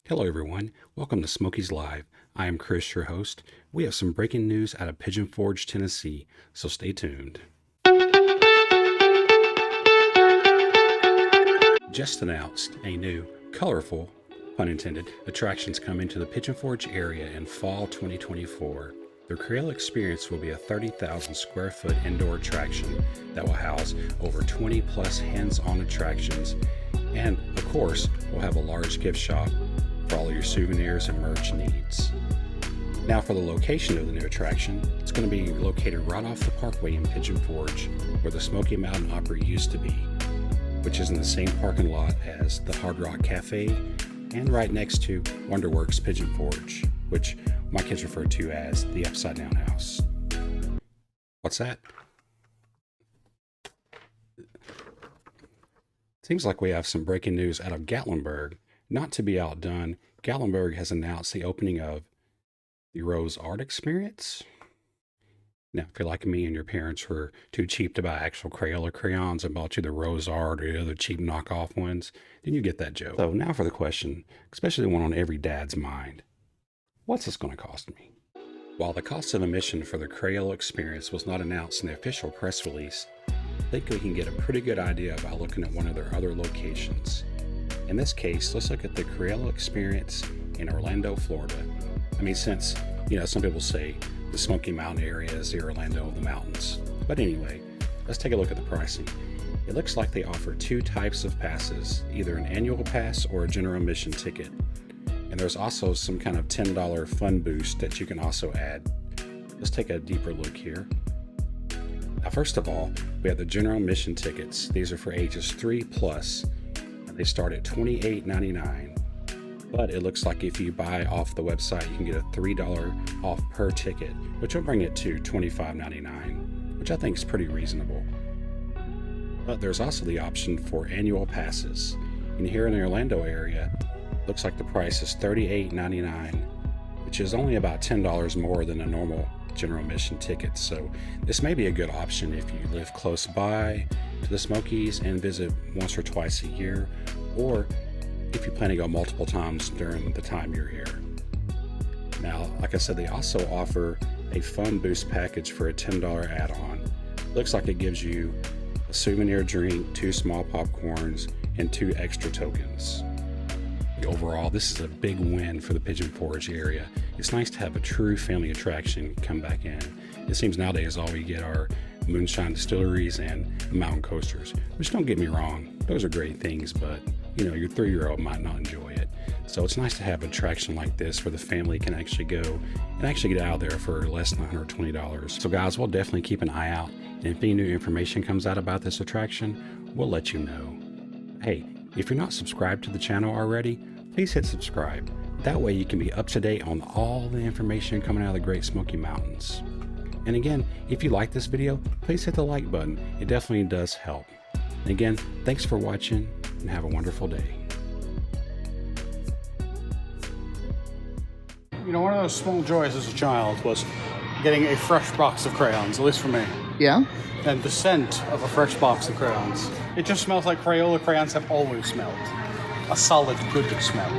Hello everyone, welcome to Smokies Live. I am Chris, your host. We have some breaking news out of Pigeon Forge, Tennessee, so stay tuned. Just announced a new, colorful, pun intended, attractions coming to the Pigeon Forge area in fall 2024. The Crayola Experience will be a 30,000 square foot indoor attraction that will house over 20 plus hands-on attractions, and of course, we'll have a large gift shop for all of your souvenirs and merch needs. Now for the location of the new attraction, it's going to be located right off the parkway in Pigeon Forge, where the Smoky Mountain Opry used to be, which is in the same parking lot as the Hard Rock Cafe and right next to Wonderworks Pigeon Forge, which my kids refer to as the Upside Down House. What's that? Seems like we have some breaking news out of Gatlinburg. Not to be outdone, Gatlinburg has announced the opening of the Rose Art Experience. Now, if you're like me and your parents were too cheap to buy actual Crayola crayons and bought you the Rose Art or the other cheap knockoff ones, then you get that joke. So now for the question, especially the one on every dad's mind. What's this going to cost me? While the cost of admission for the Crayola Experience was not announced in the official press release, I think we can get a pretty good idea by looking at one of their other locations. In this case, let's look at the Crayola Experience in Orlando, Florida. I mean, since, some people say the Smoky Mountain area is the Orlando of the mountains. But anyway, let's take a look at the pricing. It looks like they offer two types of passes, either an annual pass or a general admission ticket. And there's also some kind of $10 fun boost that you can also add. Let's take a deeper look here. Now, first of all, we have the general admission tickets. These are for ages 3 plus. They start at $28.99, but it looks like if you buy off the website, you can get a $3 off per ticket, which will bring it to $25.99, which I think is pretty reasonable. But there's also the option for annual passes. And here in the Orlando area, looks like the price is $38.99, which is only about $10 more than a normal general admission ticket. So this may be a good option if you live close by to the Smokies and visit once or twice a year, or if you plan to go multiple times during the time you're here. Now, like I said, they also offer a fun boost package for a $10 add-on. Looks like it gives you a souvenir drink, 2 small popcorns, and 2 extra tokens. Overall, this is a big win for the Pigeon Forge area. It's nice to have a true family attraction come back in. It seems nowadays all we get are moonshine distilleries and mountain coasters, which, don't get me wrong, those are great things, but your 3-year-old might not enjoy it. So it's nice to have an attraction like this where the family can actually go and actually get out of there for less than $120. So guys, we'll definitely keep an eye out, and if any new information comes out about this attraction, we'll let you know. Hey, if you're not subscribed to the channel already, please hit subscribe. That way you can be up to date on all the information coming out of the Great Smoky Mountains. And again, if you like this video, please hit the like button. It definitely does help. And again, thanks for watching and have a wonderful day. One of those small joys as a child was getting a fresh box of crayons, at least for me. Yeah? And the scent of a fresh box of crayons. It just smells like Crayola crayons have always smelled. A solid, good smell.